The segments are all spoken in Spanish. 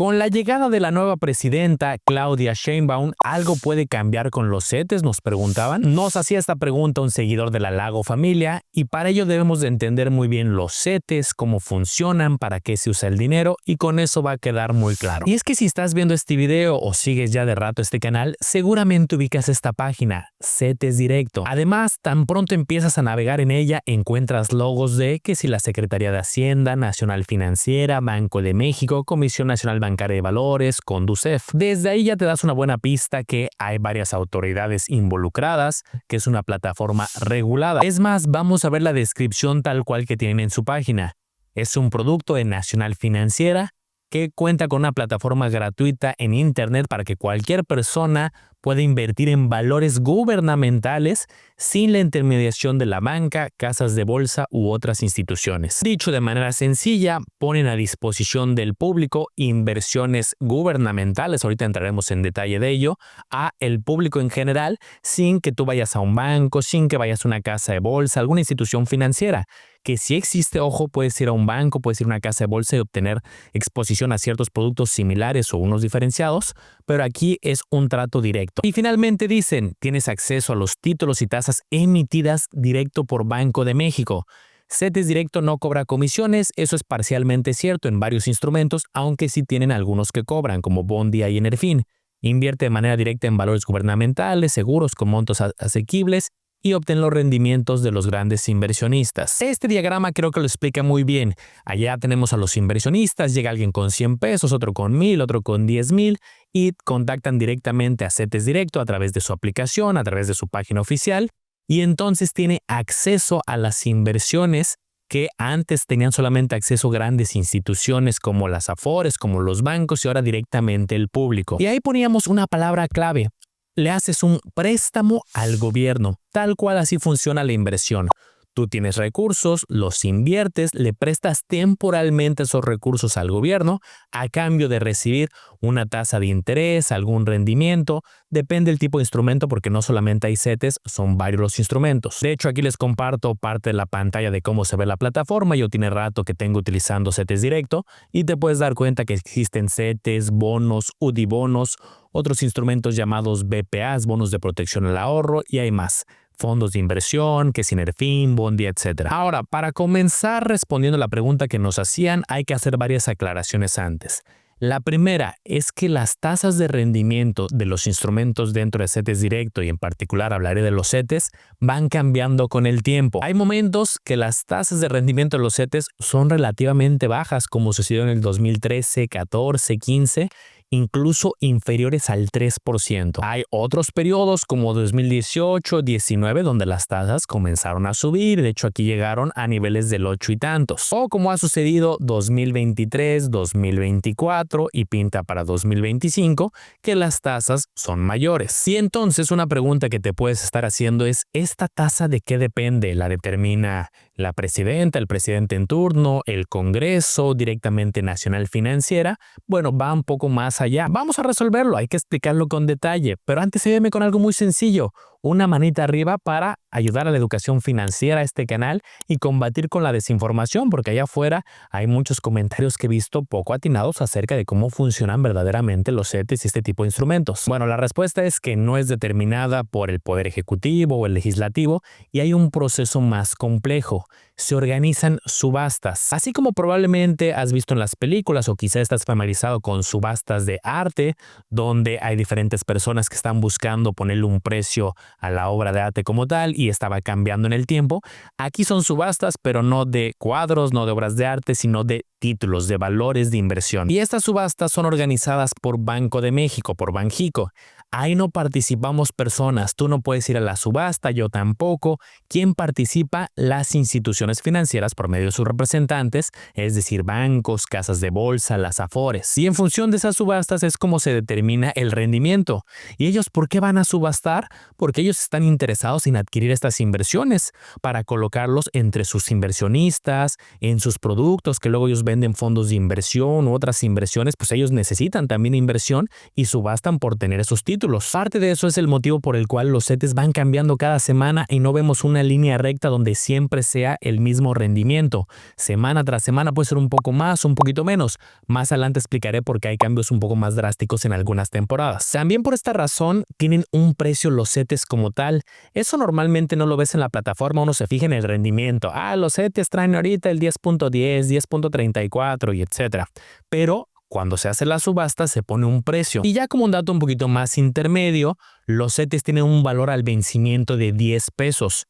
Con la llegada de la nueva presidenta, Claudia Sheinbaum, ¿algo puede cambiar con los CETES?, nos preguntaban. Nos hacía esta pregunta un seguidor de la Lago Familia y para ello debemos de entender muy bien los CETES, cómo funcionan, para qué se usa el dinero y con eso va a quedar muy claro. Y es que si estás viendo este video o sigues ya de rato este canal, seguramente ubicas esta página, CETES Directo. Además, tan pronto empiezas a navegar en ella, encuentras logos de que si la Secretaría de Hacienda, Nacional Financiera, Banco de México, Comisión Nacional Bancaria de Valores, Conducef. Desde ahí ya te das una buena pista que hay varias autoridades involucradas, que es una plataforma regulada. Es más, vamos a ver la descripción tal cual que tienen en su página. Es un producto de Nacional Financiera que cuenta con una plataforma gratuita en Internet para que cualquier persona pueda invertir en valores gubernamentales sin la intermediación de la banca, casas de bolsa u otras instituciones. Dicho de manera sencilla, ponen a disposición del público inversiones gubernamentales, ahorita entraremos en detalle de ello, a el público en general, sin que tú vayas a un banco, sin que vayas a una casa de bolsa, alguna institución financiera. Que si existe, ojo, puedes ir a un banco, puedes ir a una casa de bolsa y obtener exposición a ciertos productos similares o unos diferenciados, pero aquí es un trato directo. Y finalmente dicen, tienes acceso a los títulos y tasas emitidas directo por Banco de México. CETES Directo no cobra comisiones, eso es parcialmente cierto en varios instrumentos, aunque sí tienen algunos que cobran, como Bondia y Enerfin. Invierte de manera directa en valores gubernamentales, seguros con montos asequibles, y obtén los rendimientos de los grandes inversionistas. Este diagrama creo que lo explica muy bien. Allá tenemos a los inversionistas, llega alguien con 100 pesos, otro con 1000, otro con 10,000 y contactan directamente a CETES Directo a través de su aplicación, a través de su página oficial y entonces tiene acceso a las inversiones que antes tenían solamente acceso grandes instituciones como las Afores, como los bancos y ahora directamente el público. Y ahí poníamos una palabra clave. Le haces un préstamo al gobierno, tal cual así funciona la inversión. Tú tienes recursos, los inviertes, le prestas temporalmente esos recursos al gobierno a cambio de recibir una tasa de interés, algún rendimiento. Depende del tipo de instrumento porque no solamente hay CETES, son varios los instrumentos. De hecho, aquí les comparto parte de la pantalla de cómo se ve la plataforma. Yo tiene rato que tengo utilizando CETES Directo y te puedes dar cuenta que existen CETES, bonos, UDIbonos, otros instrumentos llamados BPAs, bonos de protección al ahorro y hay más. Fondos de inversión, que es Enerfin, Bondia, etc. Ahora, para comenzar respondiendo a la pregunta que nos hacían, hay que hacer varias aclaraciones antes. La primera es que las tasas de rendimiento de los instrumentos dentro de CETES Directo, y en particular hablaré de los CETES, van cambiando con el tiempo. Hay momentos que las tasas de rendimiento de los CETES son relativamente bajas, como sucedió en el 2013, 14, 15, incluso inferiores al 3%. Hay otros periodos como 2018, 19, donde las tasas comenzaron a subir, de hecho aquí llegaron a niveles del 8 y tantos. O como ha sucedido 2023, 2024 y pinta para 2025, que las tasas son mayores. Y entonces una pregunta que te puedes estar haciendo es, ¿esta tasa de qué depende? ¿La determina la presidenta, el presidente en turno, el Congreso, directamente Nacional Financiera? Bueno, va un poco más allá. Vamos a resolverlo, hay que explicarlo con detalle, pero antes sígueme con algo muy sencillo. Una manita arriba para ayudar a la educación financiera a este canal y combatir con la desinformación, porque allá afuera hay muchos comentarios que he visto poco atinados acerca de cómo funcionan verdaderamente los CETES y este tipo de instrumentos. Bueno, la respuesta es que no es determinada por el Poder Ejecutivo o el Legislativo y hay un proceso más complejo. Se organizan subastas, así como probablemente has visto en las películas o quizá estás familiarizado con subastas de arte, donde hay diferentes personas que están buscando ponerle un precio a la obra de arte como tal y estaba cambiando en el tiempo. Aquí son subastas, pero no de cuadros, no de obras de arte, sino de títulos, de valores de inversión. Y estas subastas son organizadas por Banco de México, por Banjico. Ahí no participamos personas, tú no puedes ir a la subasta, yo tampoco. ¿Quién participa? Las instituciones financieras por medio de sus representantes, es decir, bancos, casas de bolsa, las Afores. Y en función de esas subastas es como se determina el rendimiento. ¿Y ellos por qué van a subastar? Porque ellos están interesados en adquirir estas inversiones para colocarlos entre sus inversionistas, en sus productos que luego ellos venden fondos de inversión u otras inversiones, pues ellos necesitan también inversión y subastan por tener esos títulos. títulos. Parte de eso es el motivo por el cual los CETES van cambiando cada semana y no vemos una línea recta donde siempre sea el mismo rendimiento. Semana tras semana puede ser un poco más, un poquito menos. Más adelante explicaré por qué hay cambios un poco más drásticos en algunas temporadas. También por esta razón tienen un precio los CETES como tal. Eso normalmente no lo ves en la plataforma, uno se fija en el rendimiento. Los CETES traen ahorita el 10.10, 10.34 y etcétera. Pero cuando se hace la subasta se pone un precio. Y ya como un dato un poquito más intermedio, los CETES tienen un valor al vencimiento de 10 pesos.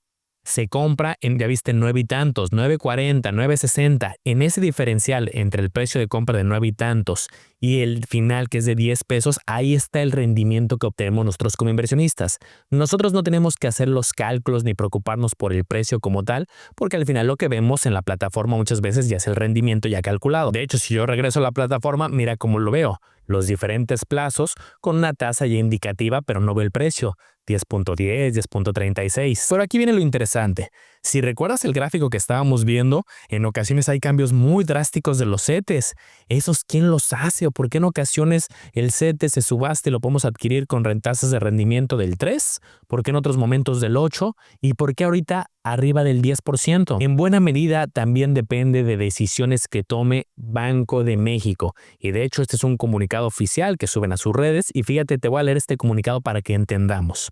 Se compra en, ya viste, 9 y tantos, 9.40, 9.60. En ese diferencial entre el precio de compra de 9 y tantos y el final que es de 10 pesos, ahí está el rendimiento que obtenemos nosotros como inversionistas. Nosotros no tenemos que hacer los cálculos ni preocuparnos por el precio como tal, porque al final lo que vemos en la plataforma muchas veces ya es el rendimiento ya calculado. De hecho, si yo regreso a la plataforma, mira cómo lo veo. Los diferentes plazos con una tasa ya indicativa, pero no veo el precio. 10.10, 10.36. Pero aquí viene lo interesante. Si recuerdas el gráfico que estábamos viendo, en ocasiones hay cambios muy drásticos de los CETES. ¿Esos quién los hace o por qué en ocasiones el CETES se subasta y lo podemos adquirir con tasas de rendimiento del 3? ¿Por qué en otros momentos del 8? ¿Y por qué ahorita arriba del 10%? En buena medida también depende de decisiones que tome Banco de México. Y de hecho este es un comunicado oficial que suben a sus redes y fíjate, te voy a leer este comunicado para que entendamos.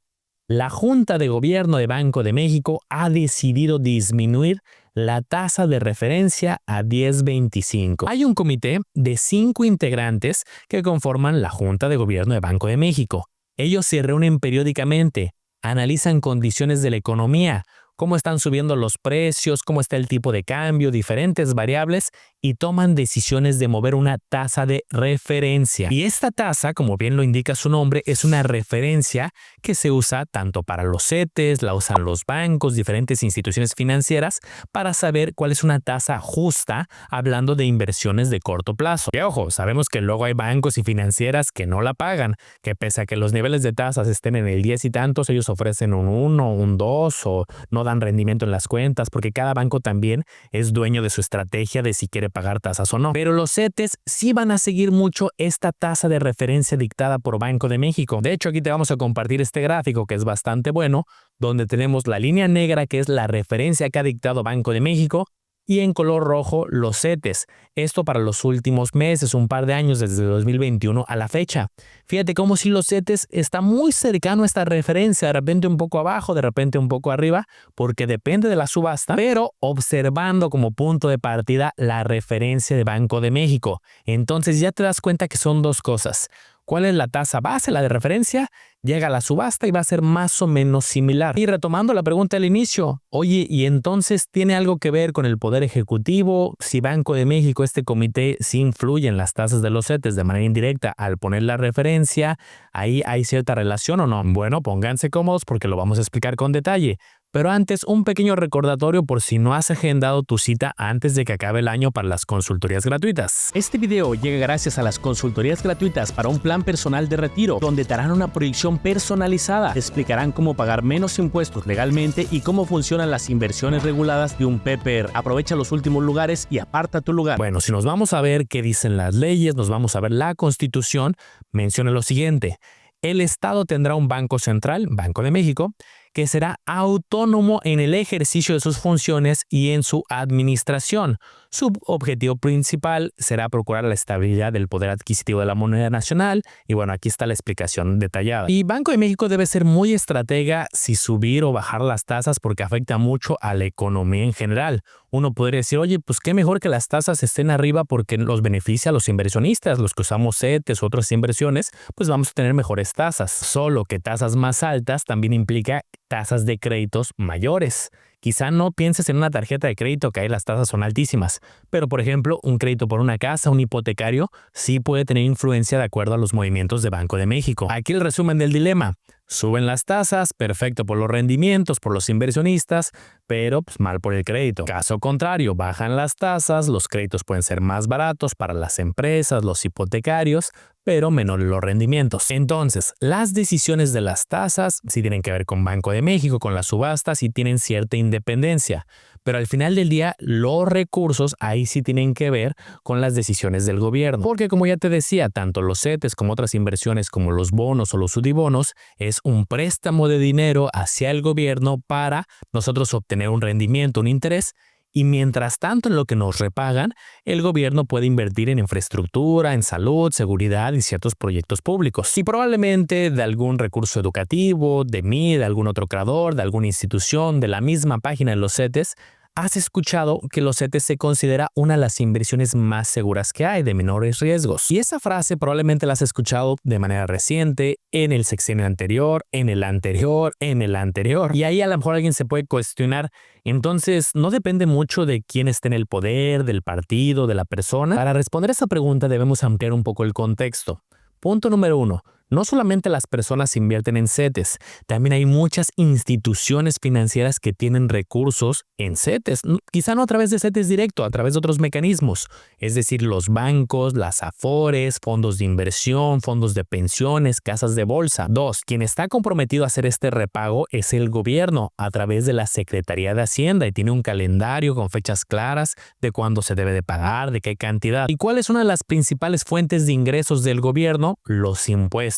La Junta de Gobierno de Banco de México ha decidido disminuir la tasa de referencia a 10.25. Hay un comité de 5 integrantes que conforman la Junta de Gobierno de Banco de México. Ellos se reúnen periódicamente, analizan condiciones de la economía, cómo están subiendo los precios, cómo está el tipo de cambio, diferentes variables y toman decisiones de mover una tasa de referencia. Y esta tasa, como bien lo indica su nombre, es una referencia que se usa tanto para los CETES, la usan los bancos, diferentes instituciones financieras para saber cuál es una tasa justa hablando de inversiones de corto plazo. Y ojo, sabemos que luego hay bancos y financieras que no la pagan, que pese a que los niveles de tasas estén en el 10 y tantos, ellos ofrecen un 1, un 2 o no dan rendimiento en las cuentas porque cada banco también es dueño de su estrategia de si quiere pagar tasas o no. Pero los CETES sí van a seguir mucho esta tasa de referencia dictada por Banco de México. De hecho, aquí te vamos a compartir este gráfico que es bastante bueno, donde tenemos la línea negra que es la referencia que ha dictado Banco de México y en color rojo los CETES. Esto para los últimos meses, un par de años desde 2021 a la fecha. Fíjate cómo si los CETES está muy cercano a esta referencia, de repente un poco abajo, de repente un poco arriba, porque depende de la subasta, pero observando como punto de partida la referencia de Banco de México. Entonces ya te das cuenta que son dos cosas. ¿Cuál es la tasa base, la de referencia? Llega a la subasta y va a ser más o menos similar. Y retomando la pregunta al inicio, oye, ¿y entonces tiene algo que ver con el Poder Ejecutivo? Si Banco de México, este comité, sí influye en las tasas de los CETES de manera indirecta al poner la referencia, ¿ahí hay cierta relación o no? Bueno, pónganse cómodos porque lo vamos a explicar con detalle. Pero antes, un pequeño recordatorio por si no has agendado tu cita antes de que acabe el año para las consultorías gratuitas. Este video llega gracias a las consultorías gratuitas para un plan personal de retiro, donde te harán una proyección personalizada. Te explicarán cómo pagar menos impuestos legalmente y cómo funcionan las inversiones reguladas de un PPR. Aprovecha los últimos lugares y aparta tu lugar. Bueno, si nos vamos a ver qué dicen las leyes, nos vamos a ver la Constitución, menciona lo siguiente. El Estado tendrá un banco central, Banco de México, que será autónomo en el ejercicio de sus funciones y en su administración. Su objetivo principal será procurar la estabilidad del poder adquisitivo de la moneda nacional y bueno, aquí está la explicación detallada. Y Banco de México debe ser muy estratega si subir o bajar las tasas porque afecta mucho a la economía en general. Uno podría decir, oye, pues qué mejor que las tasas estén arriba porque los beneficia a los inversionistas, los que usamos CETES u otras inversiones, pues vamos a tener mejores tasas. Solo que tasas más altas también implica tasas de créditos mayores. Quizá no pienses en una tarjeta de crédito que ahí las tasas son altísimas, pero por ejemplo, un crédito por una casa, un hipotecario, sí puede tener influencia de acuerdo a los movimientos de Banco de México. Aquí el resumen del dilema. Suben las tasas, perfecto por los rendimientos, por los inversionistas, pero pues, mal por el crédito. Caso contrario, bajan las tasas, los créditos pueden ser más baratos para las empresas, los hipotecarios, pero menores los rendimientos. Entonces, las decisiones de las tasas sí tienen que ver con Banco de México, con las subastas y tienen cierta independencia. Pero al final del día, los recursos ahí sí tienen que ver con las decisiones del gobierno. Porque como ya te decía, tanto los CETES como otras inversiones como los bonos o los sudibonos es un préstamo de dinero hacia el gobierno para nosotros obtener un rendimiento, un interés. Y mientras tanto, en lo que nos repagan, el gobierno puede invertir en infraestructura, en salud, seguridad y ciertos proyectos públicos. Y probablemente de algún recurso educativo, de mí, de algún otro creador, de alguna institución, de la misma página de los CETES, has escuchado que los CETES se considera una de las inversiones más seguras que hay, de menores riesgos. Y esa frase probablemente la has escuchado de manera reciente, en el sexenio anterior, en el anterior, en el anterior. Y ahí a lo mejor alguien se puede cuestionar, entonces, ¿no depende mucho de quién esté en el poder, del partido, de la persona? Para responder a esa pregunta debemos ampliar un poco el contexto. Punto número 1. No solamente las personas invierten en CETES, también hay muchas instituciones financieras que tienen recursos en CETES, quizá no a través de CETES directo, a través de otros mecanismos, es decir, los bancos, las AFORES, fondos de inversión, fondos de pensiones, casas de bolsa. 2. Quien está comprometido a hacer este repago es el gobierno a través de la Secretaría de Hacienda y tiene un calendario con fechas claras de cuándo se debe de pagar, de qué cantidad. ¿Y cuál es una de las principales fuentes de ingresos del gobierno? Los impuestos.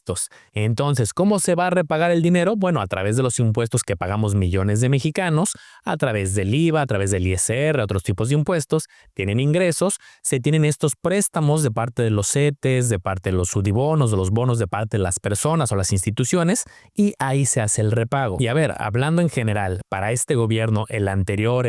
Entonces, ¿cómo se va a repagar el dinero? Bueno, a través de los impuestos que pagamos millones de mexicanos, a través del IVA, a través del ISR, otros tipos de impuestos, tienen ingresos, se tienen estos préstamos de parte de los CETES, de parte de los sudibonos, de los bonos de parte de las personas o las instituciones, y ahí se hace el repago. Y a ver, hablando en general, para este gobierno, el anterior,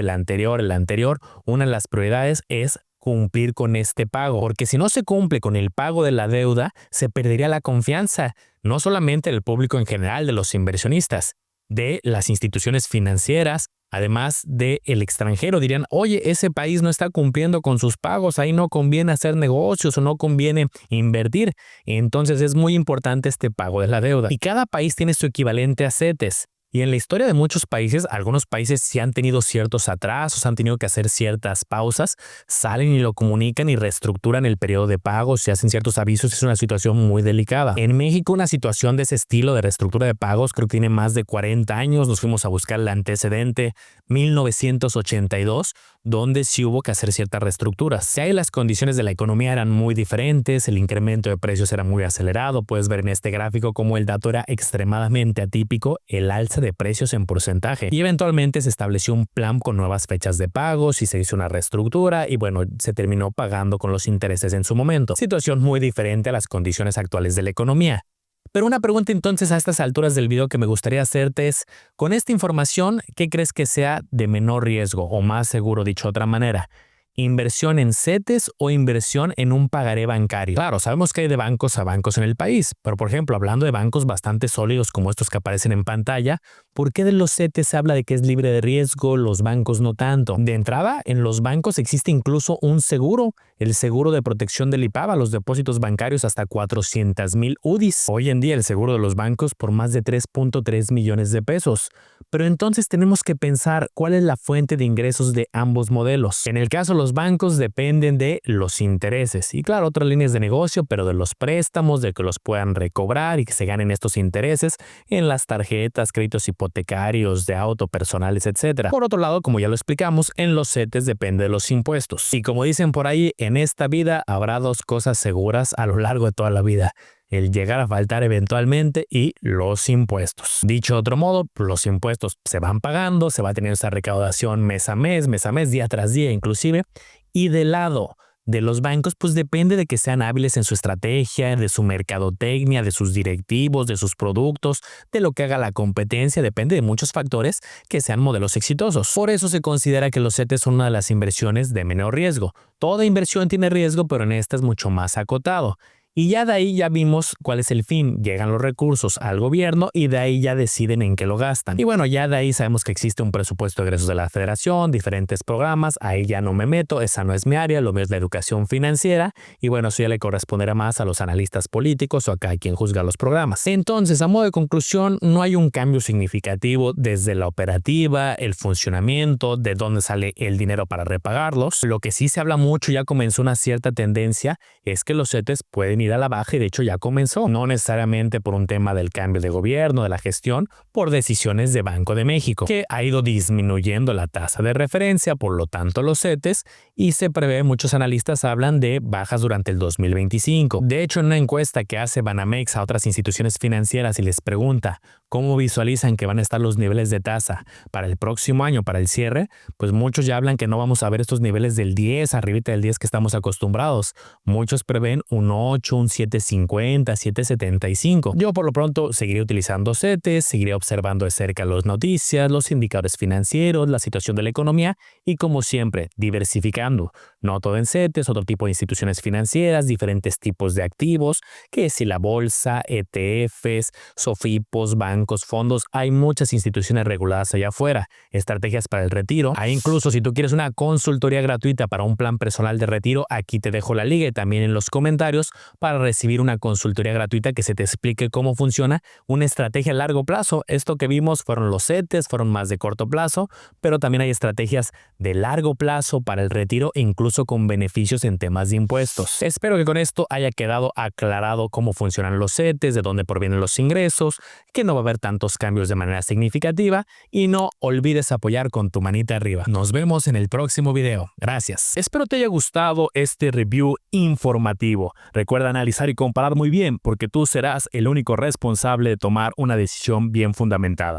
una de las prioridades es cumplir con este pago, porque si no se cumple con el pago de la deuda, se perdería la confianza, no solamente del público en general, de los inversionistas, de las instituciones financieras, además del extranjero. Dirían, oye, ese país no está cumpliendo con sus pagos, ahí no conviene hacer negocios o no conviene invertir. Entonces es muy importante este pago de la deuda. Y cada país tiene su equivalente a CETES. Y en la historia de muchos países, algunos países sí han tenido ciertos atrasos, han tenido que hacer ciertas pausas, salen y lo comunican y reestructuran el periodo de pagos y hacen ciertos avisos. Es una situación muy delicada. En México, una situación de ese estilo de reestructura de pagos creo que tiene más de 40 años. Nos fuimos a buscar el antecedente 1982, donde sí hubo que hacer ciertas reestructuras. Si ahí las condiciones de la economía eran muy diferentes, el incremento de precios era muy acelerado, puedes ver en este gráfico cómo el dato era extremadamente atípico, el alza de precios en porcentaje. Y eventualmente se estableció un plan con nuevas fechas de pagos y se hizo una reestructura y bueno, se terminó pagando con los intereses en su momento. Situación muy diferente a las condiciones actuales de la economía. Pero una pregunta entonces a estas alturas del video que me gustaría hacerte es, con esta información, ¿qué crees que sea de menor riesgo o más seguro, dicho de otra manera? ¿Inversión en CETES o inversión en un pagaré bancario? Claro, sabemos que hay de bancos a bancos en el país, pero por ejemplo, hablando de bancos bastante sólidos como estos que aparecen en pantalla, ¿por qué de los CETES se habla de que es libre de riesgo, los bancos no tanto? De entrada, en los bancos existe incluso un seguro, el seguro de protección del IPAB a los depósitos bancarios hasta 400,000 UDIs. Hoy en día el seguro de los bancos por más de 3.3 millones de pesos. Pero entonces tenemos que pensar cuál es la fuente de ingresos de ambos modelos. En el caso de los bancos dependen de los intereses y claro, otras líneas de negocio, pero de los préstamos, de que los puedan recobrar y que se ganen estos intereses en las tarjetas, créditos hipotecarios, de auto, personales, etc. Por otro lado, como ya lo explicamos, en los CETES depende de los impuestos. Y como dicen por ahí, en esta vida habrá dos cosas seguras a lo largo de toda la vida: el llegar a faltar eventualmente y los impuestos. Dicho de otro modo, los impuestos se van pagando, se va teniendo esa recaudación mes a mes, día tras día inclusive, y del lado de los bancos, pues depende de que sean hábiles en su estrategia, de su mercadotecnia, de sus directivos, de sus productos, de lo que haga la competencia, depende de muchos factores que sean modelos exitosos. Por eso se considera que los CETES son una de las inversiones de menor riesgo. Toda inversión tiene riesgo, pero en esta es mucho más acotado. Y ya de ahí ya vimos cuál es el fin. Llegan los recursos al gobierno y de ahí ya deciden en qué lo gastan. Y bueno, ya de ahí sabemos que existe un presupuesto de egresos de la federación, diferentes programas. Ahí ya no me meto, esa no es mi área, lo mío es la educación financiera. Y bueno, eso ya le corresponderá más a los analistas políticos o a cada quien juzga los programas. Entonces, a modo de conclusión, no hay un cambio significativo desde la operativa, el funcionamiento, de dónde sale el dinero para repagarlos. Lo que sí se habla mucho, ya comenzó una cierta tendencia, es que los CETES pueden ir ir a la baja y de hecho ya comenzó, no necesariamente por un tema del cambio de gobierno, de la gestión, por decisiones de Banco de México, que ha ido disminuyendo la tasa de referencia, por lo tanto los CETES, y se prevé, muchos analistas hablan de bajas durante el 2025. De hecho, en una encuesta que hace Banamex a otras instituciones financieras y les pregunta cómo visualizan que van a estar los niveles de tasa para el próximo año, para el cierre, pues muchos ya hablan que no vamos a ver estos niveles del 10, arribita del 10 que estamos acostumbrados. Muchos prevén un 8, un 7.50, 7.75. Yo por lo pronto seguiré utilizando CETES, seguiré observando de cerca las noticias, los indicadores financieros, la situación de la economía y como siempre, diversificando. No todo en CETES, otro tipo de instituciones financieras, diferentes tipos de activos, que si la bolsa, ETFs, SOFIPOS, bancos, fondos, hay muchas instituciones reguladas allá afuera, estrategias para el retiro. Hay incluso si tú quieres una consultoría gratuita para un plan personal de retiro, aquí te dejo la liga y también en los comentarios para recibir una consultoría gratuita que se te explique cómo funciona una estrategia a largo plazo. Esto que vimos fueron los CETES, fueron más de corto plazo, pero también hay estrategias de largo plazo para el retiro e incluso con beneficios en temas de impuestos. Espero que con esto haya quedado aclarado cómo funcionan los CETES, de dónde provienen los ingresos, que no va a haber tantos cambios de manera significativa y no olvides apoyar con tu manita arriba. Nos vemos en el próximo video. Gracias. Espero te haya gustado este review informativo. Recuerda analizar y comparar muy bien porque tú serás el único responsable de tomar una decisión bien fundamentada.